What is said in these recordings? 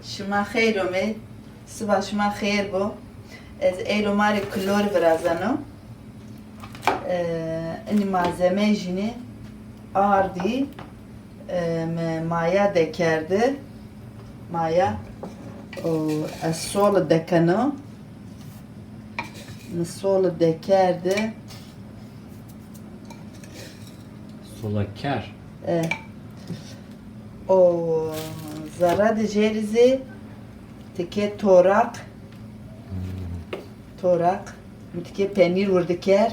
شما خیرمه صبح شما خیر بو از ایلو ماری کلور برازنو اینی malzeme jini ardi maya dekerdi maya o az sol dekano sol dekerdi Solakar. o zarad cerizi tike torak tike peynir vurdu ker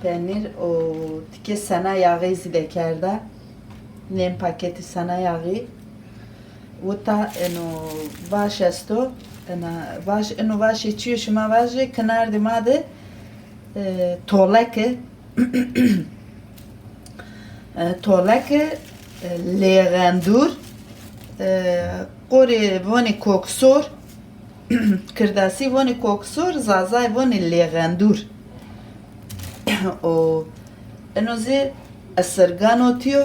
peynir o tike sana yağı de kerda nem paketi sana yağı وتا انه باش استو انا باش انه باش تشيش ما باش كنار دي ماده تولك لغندور قوري بوني كوكسور كرداسي بوني كوكسور زازاي بوني لغندور او انه زي السرغانو تيو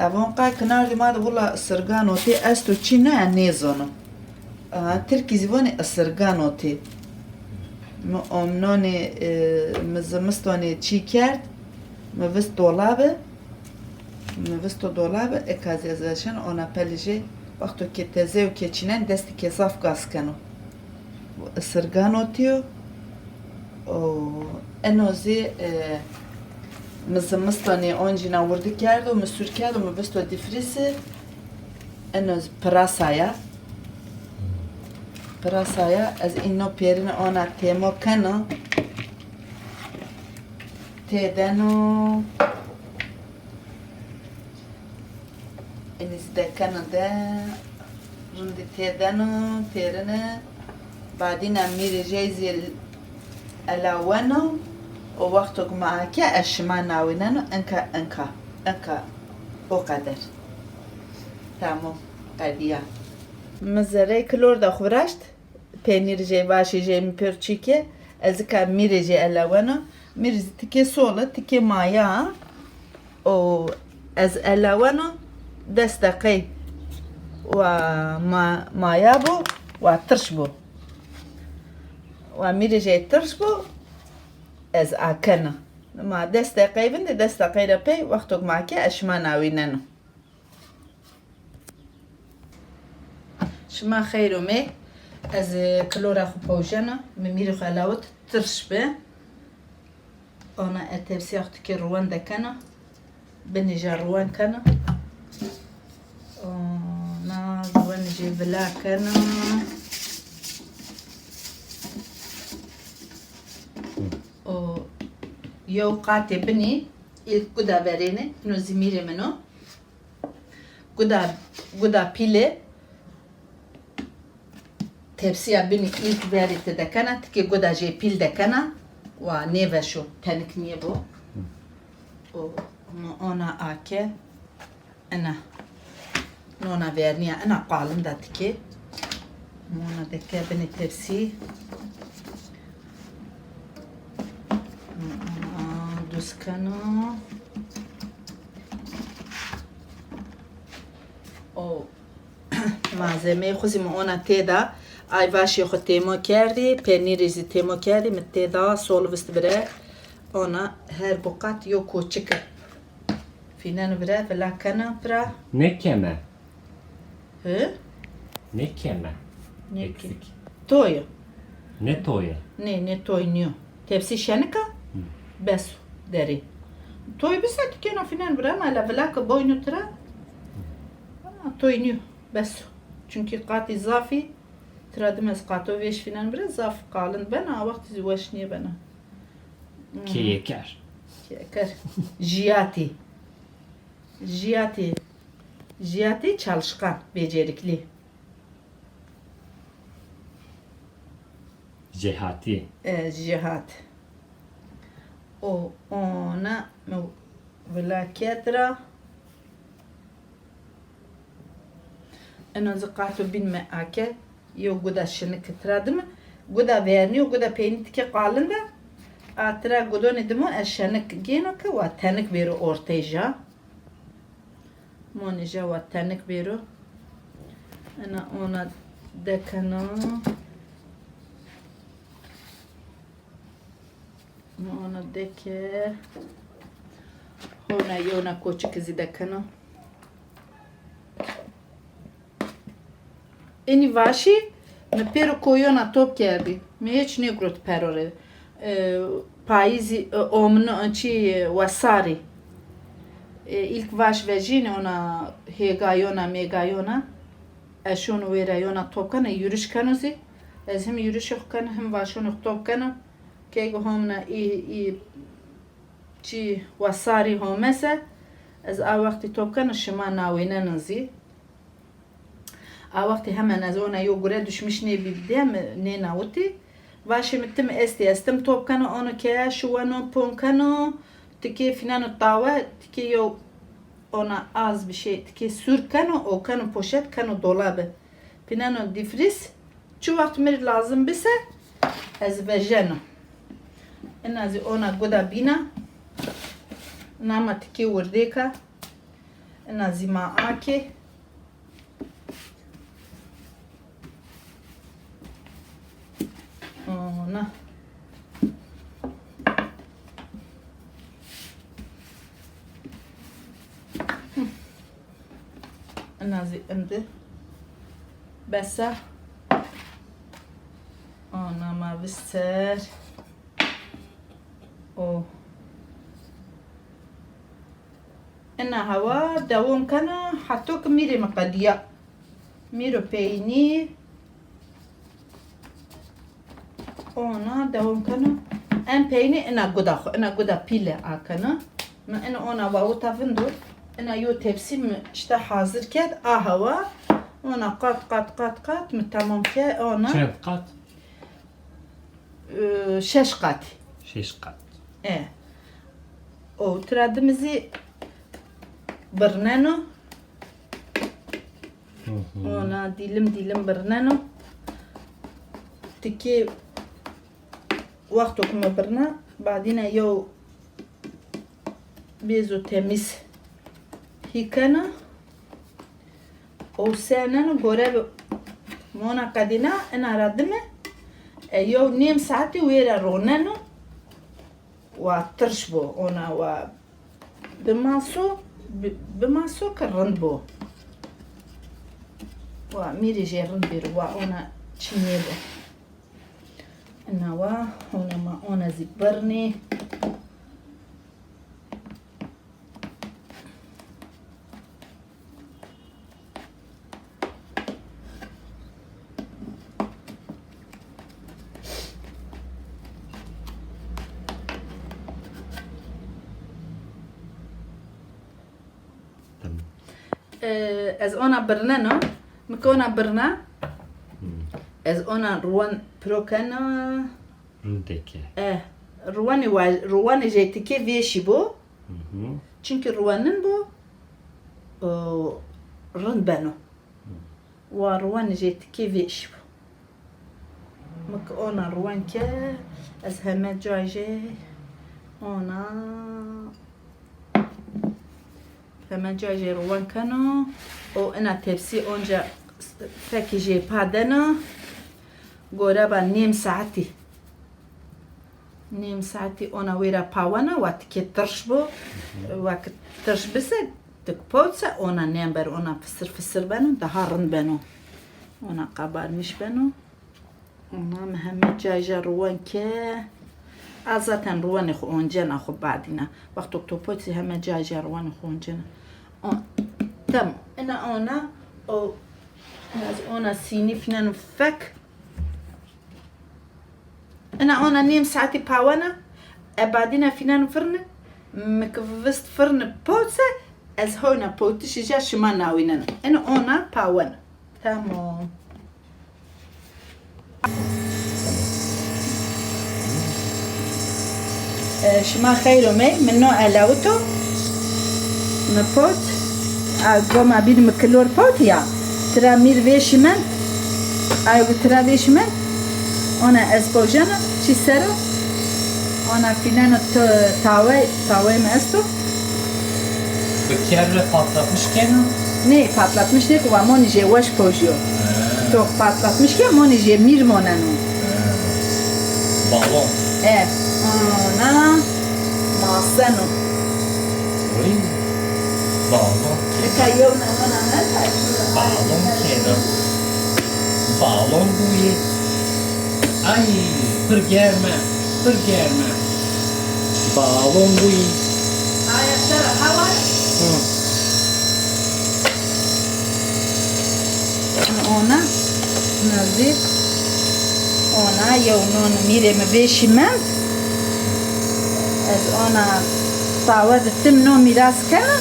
avon qay kınar dimad valla ısırganoti esto çina nezonu. Türkizvoni ısırganoti. Omnoni mızmıstoni çikert. Mıvıst dolabı. Mıvıst dolabı ekazyazaşan ona pelije vakto ki tezev keçinen desti kezaf gaskano. Isırganoti o enozi مستاني أونجينا وردي كاردو مسور كاردو مبستو ديفريسي إنه براسايا از إنه بيرنا أنا تيمو كنا تيدانو إنز ده كنا ده رندي تيدانو تيرنا بعدين أميري جايزي الأوانو ووقتك معك أشما ناوينانو أنكا o kadar. Tamam. Kadiya. Mızarayı klor da khuraşt. Peynir je başı je mi perçike. Azka mire je elavano. Mirz tike sola tike maya. O az elavano destaqi. Wa maya bu wa tırş bu. Wa mire je tırş bu. از آکنه ما دست دقیقه دست دقیقه پی وقتی که معکی اشما ناویننو شما خیرومه از کلورا خو پوشنه میمیری خلاوت ترش به آنا اتبسی وقتی که روان دکنه بنجا روان کنه آنا روان جی بلا کنه يو قاتي بني القدا بريني نو زميري منو قدا بيلي تبسيا بني ilk verite dekana tiki قدا جي بيل dekana و نيفشو تنك نيبو و انا اكي انا نونا verniya انا قالن دا تكي مونا دكا بني تبسي Duskano o malzeme خودم ona teda ayvaşı خود temo کرده peynirizi temo کرده mit teda solvist bire ona her bukat yok koçuk finan bire vela kana pra Ne keme? he Ne keme? ne Eksik. toyu Ne toya? ne toynuyor tepsi şenika bes deri toy bisa tikena finan bire ma la vela boynu tra toynuyor bes çünkü qati zafi ترادمس قاتو ويش فينان برا زاف قالن بنا وقت زوشني بنا Keker. كر jiyati çalışkan becerikli Cehati. cihat o ona velaketra أنا زقاتو بين ماكه يو قدا شنك ترادم قدا بيرني وقدا بينتك قالندا اترا قدون دمو الشنك جينوك واتنك بيرو اورتيجا مونيجا واتنك بيرو Ana ona dekana. Ona deke. Ona yona koçu kızı dekana. Eni vaši me pero koju na top kerdi. Me hiç ne grot perore. Paizi omno çi wasari. İlk vaş vejine ona hegayona megayona. Eşonu verayona topkana yürüyüş kanuzi. Ez hem yürüyüş kan hem vaşonu topkana. Kego homna i çi wasari homese. Ez a vakti topkana şima nawinenazi. A vakti hemen az ona yo gure düşmüş ne bildim ne nauti. Vaşe mittim estem topkana onu ke şuano ponkano tiki finano tava tiki yo ona az bir şey tiki sürkano o kano poşet kano dolabı. Finano difris şu vakti mir lazım bise az vejeno. En az ona goda bina nama tiki wurdeka en az ma ake ona nazi indi besa ona ma vister o ina hava dawon kana hatok miri maqadiya miro peini ona devam kana en peyni ina goda pile akana ma ina ona vavu tavindu ina yo tepsim işte hazır ked a hava ona kat mi tamam ke ona Çend kat? 6 kat. 6 kat. O tradimizi birneno ona dilim birneno tiki وقتكم برنا بعدين يو بيزو تميز هيكنا او سنن غورب مونا قدينا انا ردمه يو نيم ساعتي ويرا روننو وترشبو انا و بماسو كرندبو وميري جيرن بيروا انا تشينيبو نوا هنا ما أنا زبرني از أنا برنا مكونا برنا از أنا روان بروكنا Rundeke. روان جيتكي فيشي بو çünkü ruanın bu rın beno wa ruan jeytki veş mak ona ruan ke az heme caje ona heme caje ruan kano o ina tepsi onca feki je padana goraba nim saati نیم ساعتی اونا ویرا پاوانا وقتی که ترش بو وقتی ترش بسه تک پوچه اونا نیم بر اونا فسر بنو ده رند بنو اونا قبار میش بنو اونا مهمه جای روان که ازتن روان خو اونجا نخو بعدینا وقتی تو پوچه همه جای روان خو اونجا تم اینا اونا او از اونا سینی فنن فک أنا نيم ساعتي باوانا بعدين فينا فرن مكفست فرن بوتسة از هونا بوتش جا شما ناويننا أنا باوانا تمام شما خيرو مي منو علاوتو نبوت قوم عبيد مكلور بوت يا ترى مير فيش من ترى فيش من ona espožena, čisero, ona fineno tavayı mı esto? Bu kere patlatmış gene? Ne patlatmış ne kuva moni je wash požio. çok patlatmış ki ama onu jemir monenu. Balon. Ona masenu. Oy. Balon. Eka yok ne Balon kena. Balon bu ye. Ay, pergerme. Balon bu ye. Ayakları hava. Ona nazi ona yevnon mire me beşimem az ona tawad timno miras kana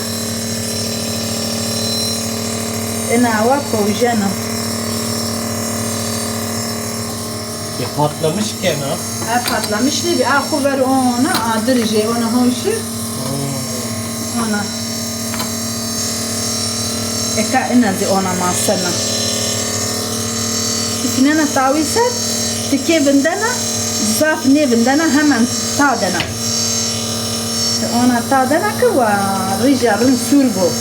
ina wa kojana Patlamış kena. patlamış ne bir akhu ver ona adırje ona hoşu ona eka inazi ona masana İknena tavisat tike bindana zaf ne bindana hemen tadana ona tadana ki va rijarın surbo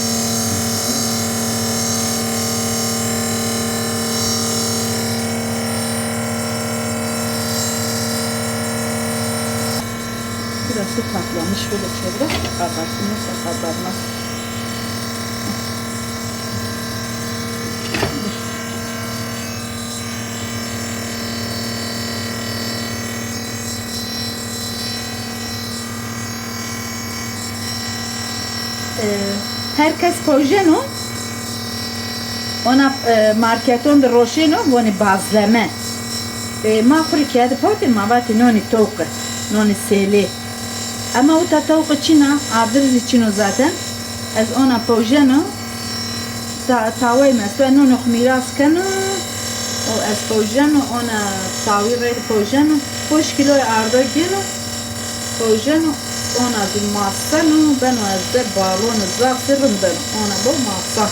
burası patlamış böyle çevre kabartılmışsa kabarmaz. Herkes projeno ona marketon de roşeno voni bazleme ma frikiyat pote ma vati noni toka noni sele ama uta toka çina adrzi çino zaten az ona projeno tawai meswa nono khmiras kano o az projeno ona tawi red projeno 5 kilo arda gino projeno ona bir masa no ben azde balon zafırım ben ona bu masa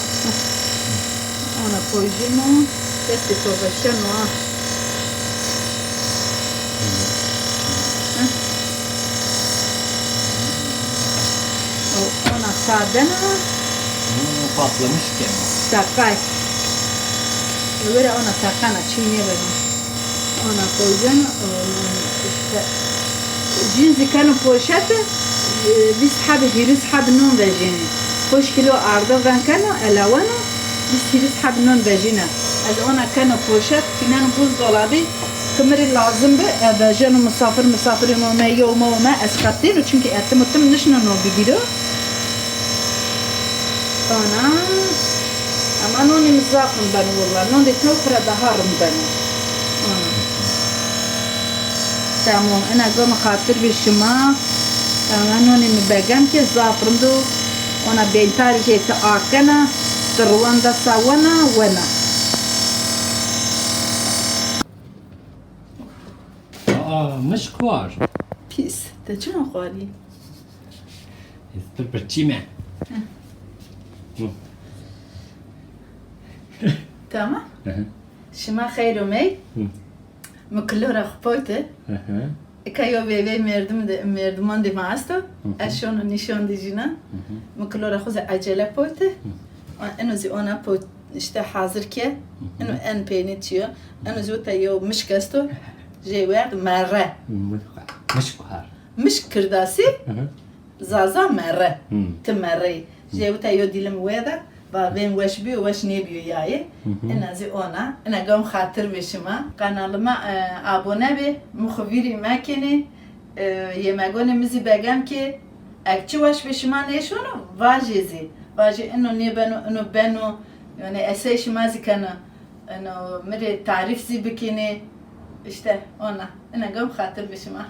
ona koyacağım testi tovaşan o ona sadena Patlamış kena. takay öyle ona takana çiğne benim ona koyacağım işte جنزي كانوا بوشات بيسحب يسحب نون فاجينا 5 كيلو عرضه كان كانوا الوانه بس يسحب نون فاجينا از انا كانوا بوشات كنا نبوز دولابي كمري لازم به فاجينا مسافر ما يوم ما اسقطين çünkü etim utum nişno no bigiro ana ama noni mzafın ben والله noni tokra daharım ben تمام أنا قوم خاطر بشما أنا نبغم كي زافرندو أنا بينتار كي تأكنا ترواندا سوانا ونا مش var. Pis. De çuna khali. Perperçime. Tamam. Şima khayru mey. مكلورة خبوته كايو بيبي مردمان دي ماستو اشون نيشون دي جينا مكلورة خوزة عجلة بوته انو زي اونا بوت اشتا حاضر كي انو ان بينيتيو انو زي تايو مش كاستو جي وارد مرة مش var. مش كرداسي زازا مرة تمري جي تايو ديلم ويدا و بين وش بيو وش نبيو ياي انا زي اونا انا قوم خاطر بشما قنالما ابونه بي مخبري ماكني يماغوني مزي بگم كي اكچي وش بشما نشونو واجزي واجي انه نيبنو انه بنو يعني اساش مازي كان انه مري تعريف زي بكيني işte ona انا قوم خاطر بشما